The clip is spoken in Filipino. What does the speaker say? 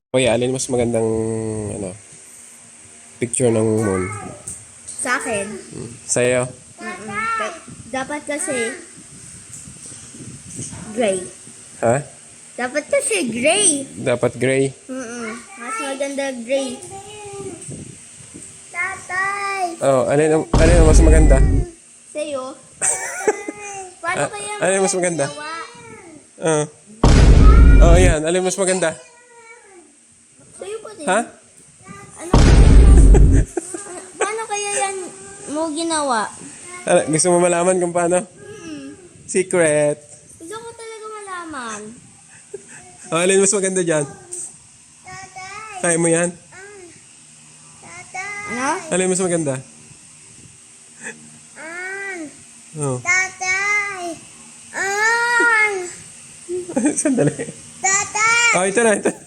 Kuya, alin mas magandang ano, picture ng moon? Sa akin. Sa'yo? Dapat kasi gray. Ha? Dapat kasi gray. Dapat gray? Mas maganda gray. Tatay! Oh, alin ang mas maganda? Sa'yo? Paano kaya alin ang mas maganda? ginawa? Yan. Alin mas maganda? Sa'yo pa din. Ha? Ano? Paano kaya yan mo ginawa? Gusto mo malaman kung paano? Secret. Gusto ko talaga malaman. Alin mas maganda dyan? Tatay! Kaya mo yan? Tatay! Ano? Alin mas maganda? Oh. Tatay! Sandali. Tatay! Ito na.